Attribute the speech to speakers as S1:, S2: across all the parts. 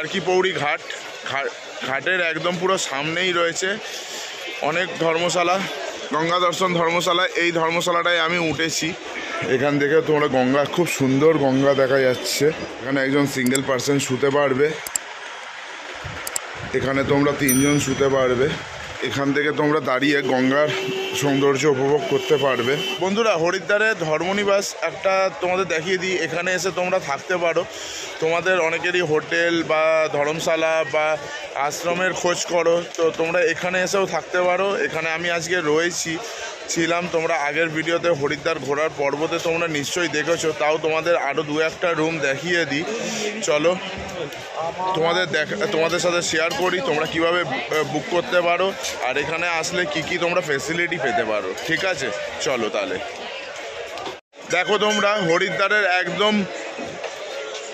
S1: হারকিপৌড়ি ঘাট, ঘাটের একদম পুরো সামনেই রয়েছে অনেক ধর্মশালা, গঙ্গা দর্শন ধর্মশালা। এই ধর্মশালাটায় আমি উঠেছি। এখান থেকে তোমরা গঙ্গা, খুব সুন্দর গঙ্গা দেখা যাচ্ছে। এখানে একজন সিঙ্গেল পার্সন শুতে পারবে, এখানে তোমরা 3 জন শুতে পারবে। এখান থেকে তোমরা দাঁড়িয়ে গঙ্গার সৌন্দর্য উপভোগ করতে পারবে। বন্ধুরা, হরিদ্বারে ধর্মনিবাস একটা তোমাদের দেখিয়ে দিই। এখানে এসে তোমরা থাকতে পারো। তোমাদের অনেকেরই হোটেল বা ধর্মশালা বা আশ্রমের খোঁজ করো, তো তোমরা এখানে এসেও থাকতে পারো। এখানে আমি আজকে ছিলাম। তোমরা আগের ভিডিওতে হরিদ্বার ঘোরার পর্বতে তোমরা নিশ্চয়ই দেখেছো, তাও তোমাদের আরও 2-1টা রুম দেখিয়ে দিই। চলো তোমাদের সাথে শেয়ার করি তোমরা কিভাবে বুক করতে পারো, আর এখানে আসলে কি তোমরা ফেসিলিটি পেতে পারো। ঠিক আছে, চলো তাহলে। দেখো তোমরা, হরিদ্বারের একদম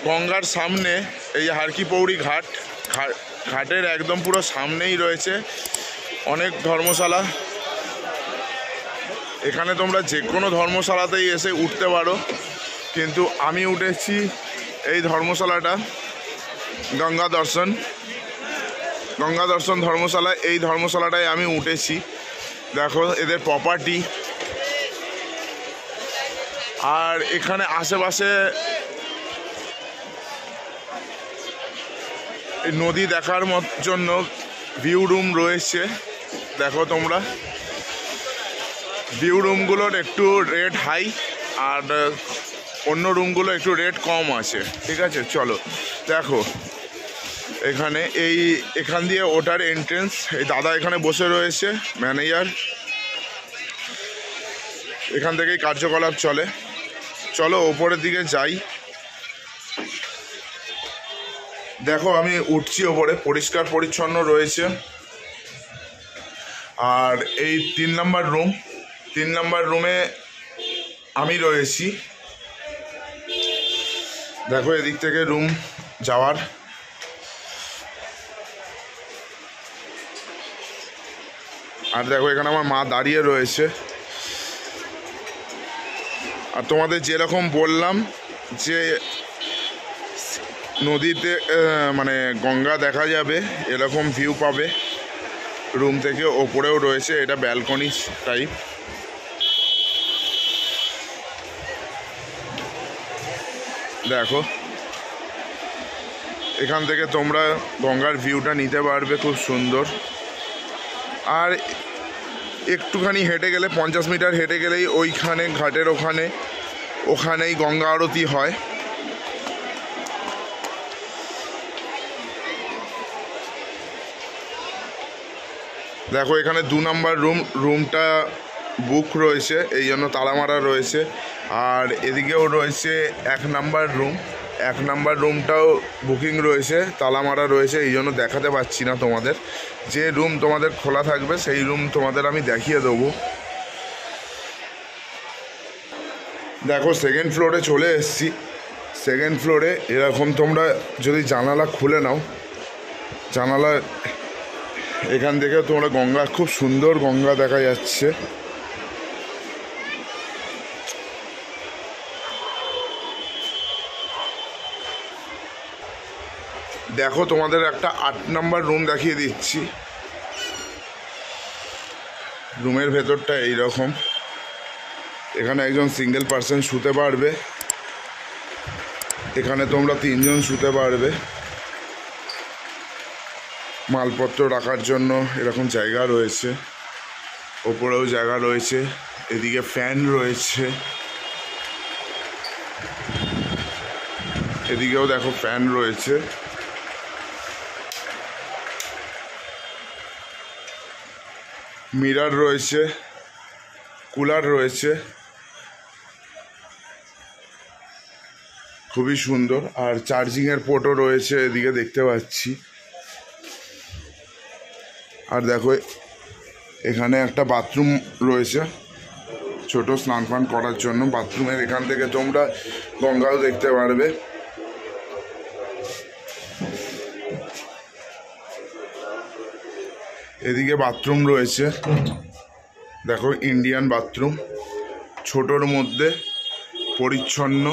S1: গঙ্গার সামনে এই হারকিপৌড়ি ঘাটের একদম পুরো সামনেই রয়েছে অনেক ধর্মশালা। এখানে তোমরা যে কোনো ধর্মশালাতেই এসে উঠতে পারো, কিন্তু আমি উঠেছি এই ধর্মশালাটা, গঙ্গা দর্শন ধর্মশালা। এই ধর্মশালাটায় আমি উঠেছি। দেখো এদের প্রপার্টি, আর এখানে আশেপাশে নদী দেখার জন্য ভিউ রুম রয়েছে। দেখো তোমরা, ভিউ রুমগুলোর একটু রেট হাই, আর অন্য রুমগুলো একটু রেট কম আছে। ঠিক আছে, চলো দেখো। এখান দিয়ে ওটার এন্ট্রেন্স। এই দাদা এখানে বসে রয়েছে, ম্যানেজার। এখান থেকেই কার্যকলাপ চলে। চলো ওপরের দিকে যাই। দেখো আমি উঠছি ওপরে, পরিষ্কার পরিচ্ছন্ন রয়েছে। আর এই 3 নম্বর রুমে আমি রয়েছি। দেখো এদিক থেকে রুম যাওয়ার। আর দেখো এখানে আমার মা দাঁড়িয়ে রয়েছে। আর তোমাদের যেরকম বললাম যে নদীতে মানে গঙ্গা দেখা যাবে, এরকম ভিউ পাবে রুম থেকে। ওপরেও রয়েছে, এটা ব্যালকনি টাইপ। দেখো এখান থেকে তোমরা গঙ্গার ভিউটা নিতে পারবে, খুব সুন্দর। আর একটুখানি হেঁটে গেলে, 50 মিটার হেঁটে গেলেই ওইখানে ঘাটের ওখানেই গঙ্গা আরতি হয়। দেখো এখানে 2 নম্বর রুমটা বুক রয়েছে, এই জন্য তালা মারা রয়েছে। আর এদিকেও রয়েছে 1 নম্বর রুম। 1 নম্বর রুমটাও বুকিং রয়েছে, তালা মারা রয়েছে, এই জন্য দেখাতে পাচ্ছি না তোমাদের। যে রুম তোমাদের খোলা থাকবে সেই রুম তোমাদের আমি দেখিয়ে দেবো। দেখো সেকেন্ড ফ্লোরে চলে এসেছি। সেকেন্ড ফ্লোরে এরকম তোমরা যদি জানালা খুলে নাও, জানালা এখান থেকে তোমরা গঙ্গা, খুব সুন্দর গঙ্গা দেখা যাচ্ছে। দেখো তোমাদের একটা 8 নম্বর রুম দেখিয়ে দিচ্ছি। রুমের ভেতরটা এইরকম। এখানে একজন সিঙ্গেল পার্সন শুতে পারবে, এখানে তোমরা 3 জন শুতে পারবে। মালপত্র রাখার জন্য এরকম জায়গা রয়েছে, ওপরেও জায়গা রয়েছে, এদিকে ফ্যান রয়েছে, এদিকেও দেখো ফ্যান রয়েছে। মিরর রয়েছে, কুলার রয়েছে, খুবই সুন্দর। আর চার্জিংয়ের পোর্টও রয়েছে, এদিকে দেখতে পাচ্ছি। আর দেখো এখানে একটা বাথরুম রয়েছে, ছোট স্নান পান করার জন্য। বাথরুমের এখান থেকে তোমরা গঙ্গাও দেখতে পারবে। এদিকে বাথরুম রয়েছে, দেখো ইন্ডিয়ান বাথরুম, ছোটোর মধ্যে, পরিচ্ছন্ন।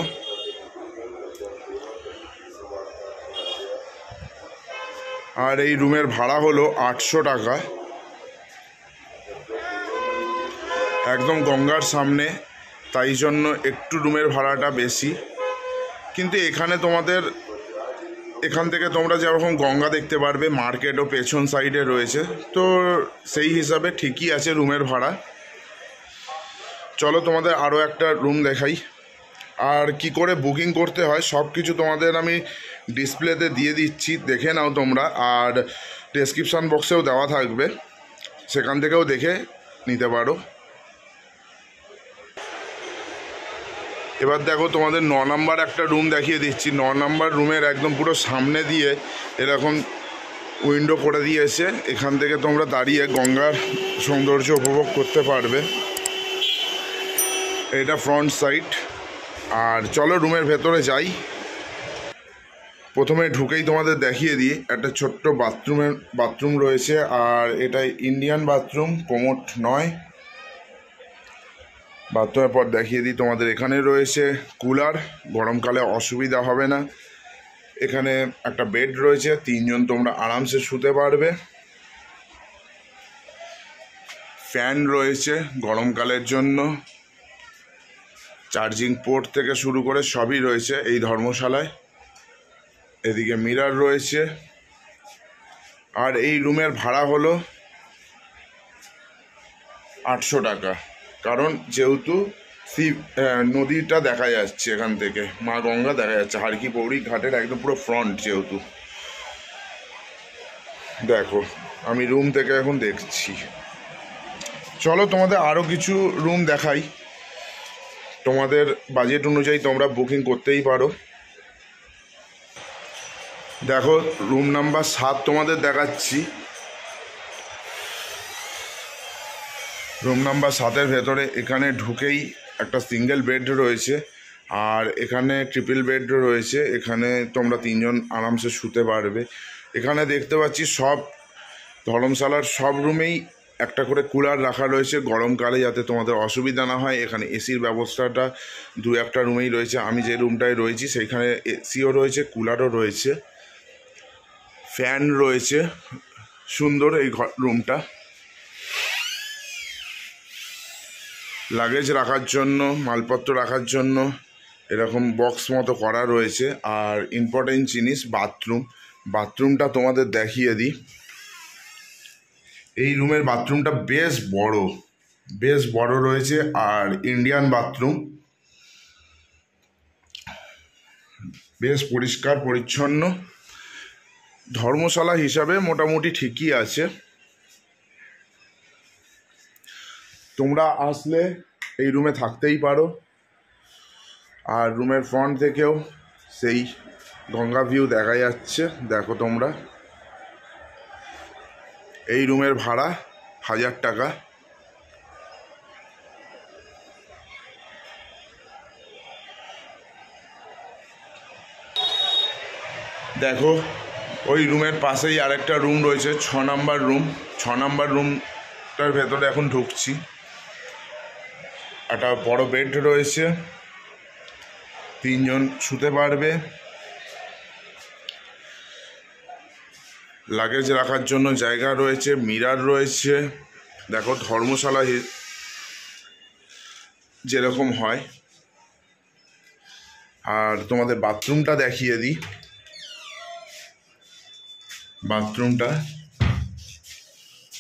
S1: আর এই রুমের ভাড়া হলো 800 টাকা। একদম গঙ্গার সামনে, তাই জন্য একটু রুমের ভাড়াটা বেশি। কিন্তু এখানে তোমাদের এখান থেকে তোমরা যেরকম গঙ্গা দেখতে পারবে, মার্কেটও পেছন সাইডে রয়েছে, তো সেই হিসাবে ঠিকই আছে রুমের ভাড়া। চলো তোমাদের আরও একটা রুম দেখাই। আর কি করে বুকিং করতে হয় সব কিছু তোমাদের আমি ডিসপ্লেতে দিয়ে দিচ্ছি, দেখে নাও তোমরা। আর ডেসক্রিপশান বক্সেও দেওয়া থাকবে, সেখান থেকেও দেখে নিতে পারো। এবার দেখো তোমাদের 9 নম্বর একটা রুম দেখিয়ে দিচ্ছি। 9 নম্বর রুমের একদম পুরো সামনে দিয়ে এরকম উইন্ডো করে দিয়েছে, এখান থেকে তোমরা দাঁড়িয়ে গঙ্গার সৌন্দর্য উপভোগ করতে পারবে। এটা ফ্রন্ট সাইড। আর চলো রুমের ভেতরে যাই। প্রথমে ঢুকেই তোমাদের দেখিয়ে দিই, একটা ছোট্ট বাথরুম রয়েছে। আর এটা ইন্ডিয়ান বাথরুম, কোমোড নয়। বাথরুমের পর দেখিয়ে দিই তোমাদের, এখানে রয়েছে কুলার, গরমকালে অসুবিধা হবে না। এখানে একটা বেড রয়েছে, 3 জন তোমরা আরামসে শুতে পারবে। ফ্যান রয়েছে গরমকালের জন্য, চার্জিং পোর্ট থেকে শুরু করে সবই রয়েছে এই ধর্মশালায়। এদিকে মিরর রয়েছে। আর এই রুমের ভাড়া হলো 800 টাকা, কারণ যেহেতু নদীটা দেখা যাচ্ছে, এখান থেকে মা গঙ্গা দেখা যাচ্ছে, হারকি পৌরি ঘাটের একদম পুরো ফ্রন্ট যেহেতু। দেখো আমি রুম থেকে এখন দেখছি। চলো তোমাদের আরও কিছু রুম দেখাই, তোমাদের বাজেট অনুযায়ী তোমরা বুকিং করতেই পারো। দেখো রুম নাম্বার 7 তোমাদের দেখাচ্ছি। রুম নাম্বার 7-এর ভেতরে এখানে ঢুকেই একটা সিঙ্গেল বেড রয়েছে, আর এখানে ট্রিপল বেড রয়েছে। এখানে তোমরা 3 জন আরামসে শুতে পারবে। এখানে দেখতে পাচ্ছি সব ধর্মশালার সব রুমেই একটা করে কুলার রাখা রয়েছে, গরমকালে যাতে তোমাদের অসুবিধা না হয়। এখানে এসির ব্যবস্থাটা 2-1টা রুমেই রয়েছে। আমি যে রুমটায় রয়েছি সেইখানে এসিও রয়েছে, কুলারও রয়েছে, ফ্যান রয়েছে। সুন্দর এই রুমটা। লাগেজ রাখার জন্য, মালপত্র রাখার জন্য এরকম বক্স মতো করা রয়েছে। আর ইম্পর্টেন্ট জিনিস বাথরুমটা তোমাদের দেখিয়ে দিই। এই রুমের বাথরুমটা বেশ বড় রয়েছে। আর ইন্ডিয়ান বাথরুম, বেশ পরিষ্কার পরিচ্ছন্ন। ধর্মশালা হিসাবে মোটামুটি ঠিকই আছে। তোমরা আসলে এই রুমে থাকতেই পারো। আর রুমের ফ্রন্ট থেকেও সেই গঙ্গা ভিউ দেখা যাচ্ছে। দেখো তোমরা, এই রুমের ভাড়া 1000 টাকা। দেখো ওই রুমের পাশেই আরেকটা রুম রয়েছে, 6 নম্বর রুম। 6 নম্বর রুমটার ভেতরে এখন ঢুকছি। একটা বড় বেড রয়েছে, 3 জন শুতে পারবে। লাগেজ রাখার জন্য জায়গা রয়েছে, মিরর রয়েছে। দেখো ধর্মশালা যেরকম হয়। আর তোমাদের বাথরুমটা দেখিয়ে দিই। বাথরুমটা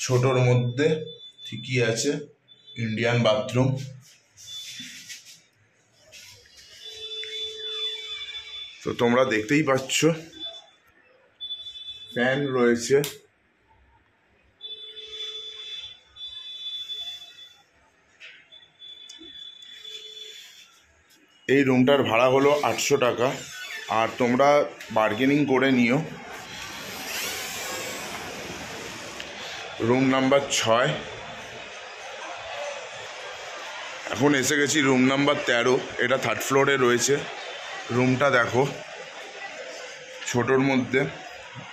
S1: ছোটোর মধ্যে ঠিকই আছে, ইন্ডিয়ান বাথরুম। তো তোমরা দেখতেই পাচ্ছ, ফ্যান রয়েছে। এই রুমটার ভাড়া হলো 800 টাকা। আর তোমরা বার্গেনিং করে নিও। Room number 6। এখন এসে গেছি রুম নাম্বার 13। এটা 3rd ফ্লোরে রয়েছে। রুমটা দেখো, ছোটোর মধ্যে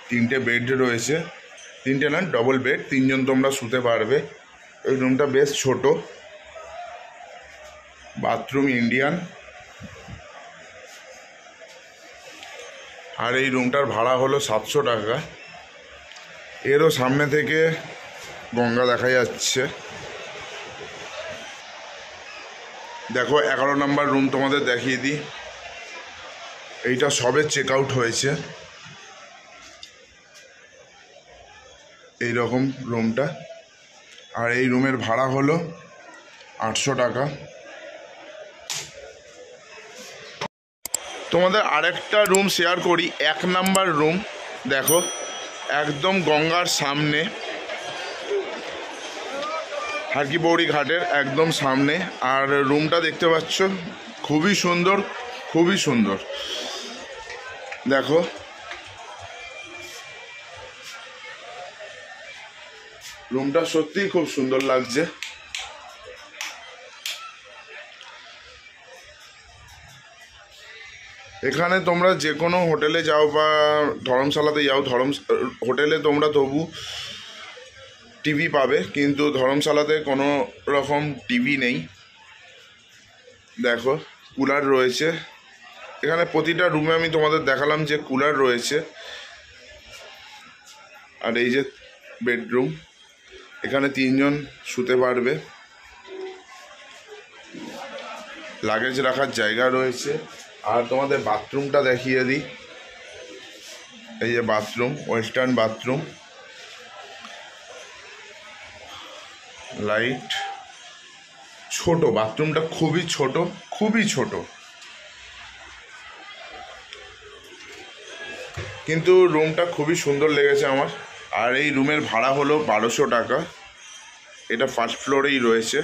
S1: 3টে বেড রয়েছে। 3টে না, ডবল বেড, 3 জন তোমরা শুতে পারবে। এই রুমটা বেশ ছোট। Bathroom Indian. আর এই রুমটার ভাড়া হলো 700 টাকা। এরও সামনে থেকে গঙ্গা দেখা যাচ্ছে। দেখো 11 নম্বর রুম তোমাদের দেখিয়ে দিই। এইটা সবে চেক আউট হয়েছে, এই রকম রুমটা। আর এই রুমের ভাড়া হলো 800 টাকা। তোমাদের আরেকটা রুম শেয়ার করি, 1 নাম্বার রুম। দেখো একদম গঙ্গার সামনে, হারকিপৌড়ি ঘাটের একদম সামনে। আর রুমটা দেখতে পাচ্ছ খুবই সুন্দর, খুবই সুন্দর। দেখো রুমটা সত্যিই খুব সুন্দর লাগছে। এখানে তোমরা যে কোনো হোটেলে যাও বা ধর্মশালাতে যাও, হোটেলে তোমরা তবু টিভি পাবে, কিন্তু ধর্মশালাতে কোনো রকম টিভি নেই। দেখো কুলার রয়েছে এখানে, প্রতিটা রুমে আমি তোমাদের দেখালাম যে কুলার রয়েছে। আর এই যে বেডরুম, এখানে 3 জন শুতে পারবে। লাগেজ রাখার জায়গা রয়েছে। আর তোমাদের বাথরুমটা দেখিয়ে দিই। এই যে বাথরুম, ওয়েস্টার্ন বাথরুম, লাইট, ছোট বাথরুমটা, খুবই ছোট, খুবই ছোট, কিন্তু রুমটা খুবই সুন্দর লেগেছে আমার। আর এই রুমের ভাড়া হলো 1200 টাকা। এটা ফার্স্ট ফ্লোরেই রয়েছে।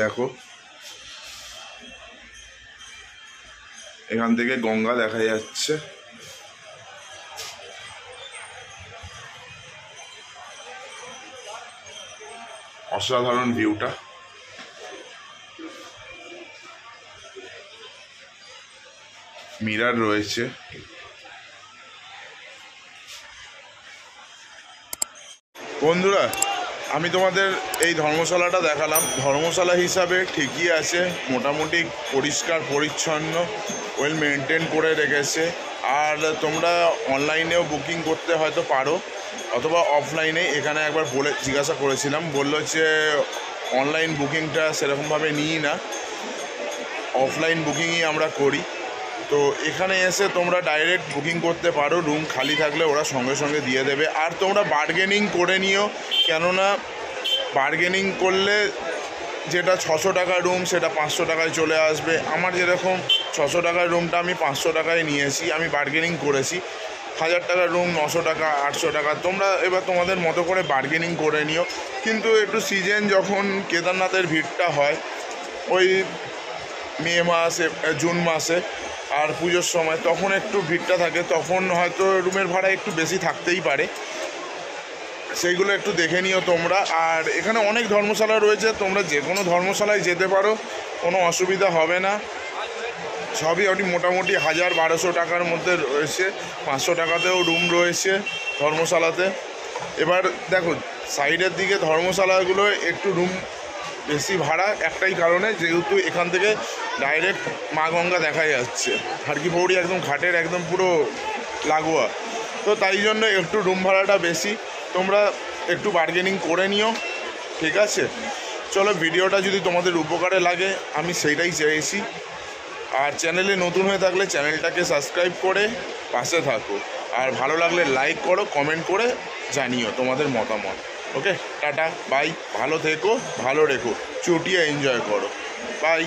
S1: দেখো এখান থেকে গঙ্গা দেখা যাচ্ছে। অসাধারণ ভিউটা। মিরার রয়েছে। বন্ধুরা আমি তোমাদের এই ধর্মশালাটা দেখালাম। ধর্মশালা হিসাবে ঠিকই আছে, মোটামুটি পরিষ্কার পরিচ্ছন্ন, ওয়েল মেনটেন করে রেখেছে। আর তোমরা অনলাইনেও বুকিং করতে হয়তো পারো, অথবা অফলাইনে। এখানে একবার জিজ্ঞাসা করেছিলাম, বললো যে অনলাইন বুকিংটা সেরকমভাবে নিই না, অফলাইন বুকিংই আমরা করি। তো এখানে এসে তোমরা ডাইরেক্ট বুকিং করতে পারো, রুম খালি থাকলে ওরা সঙ্গে সঙ্গে দিয়ে দেবে। আর তোমরা বার্গেনিং করে নিও, কেননা বার্গেনিং করলে যেটা 600 টাকার রুম সেটা 500 টাকায় চলে আসবে। আমার যেরকম 600 টাকার রুমটা আমি 500 টাকায় নিয়েছি, আমি বার্গেনিং করেছি। 1000 টাকার রুম 900 টাকা, 800 টাকা। তোমরা এবার তোমাদের মতো করে বার্গেনিং করে নিও। কিন্তু একটু সিজন যখন কেদারনাথের ভিড়টা হয়, ওই মে মাসে, জুন মাসে আর পুজোর সময়, তখন একটু ভিড়টা থাকে, তখন হয়তো রুমের ভাড়া একটু বেশি থাকতেই পারে। সেইগুলো একটু দেখে নিও তোমরা। আর এখানে অনেক ধর্মশালা রয়েছে, তোমরা যে কোনো ধর্মশালায় যেতে পারো, কোনো অসুবিধা হবে না। সবই ওটি মোটামুটি 1000-1200 টাকার মধ্যে রয়েছে। 500 টাকাতেও রুম রয়েছে ধর্মশালাতে। এবার দেখো সাইডের দিকে ধর্মশালাগুলো একটু রুম বেশি ভাড়া, একটাই কারণে, যেহেতু এখান থেকে ডাইরেক্ট মা গঙ্গা দেখা যাচ্ছে, হারকিপৌড়ি একদম ঘাটের একদম পুরো লাগোয়া। তো তাই জন্য একটু রুম ভাড়াটা বেশি। তোমরা একটু বার্গেনিং করে নিও, ঠিক আছে? চলো, ভিডিওটা যদি তোমাদের উপকারে লাগে আমি সেইটাই চেয়েছি। আর চ্যানেলে নতুন হয়ে থাকলে চ্যানেলটাকে সাবস্ক্রাইব করে পাশে থাকো। আর ভালো লাগলে লাইক করো, কমেন্ট করে জানিও তোমাদের মতামত। ওকে, টাটা, বাই, ভালো থেকো, ভালো রেখো, চুটিয়ে এনজয় করো, বাই।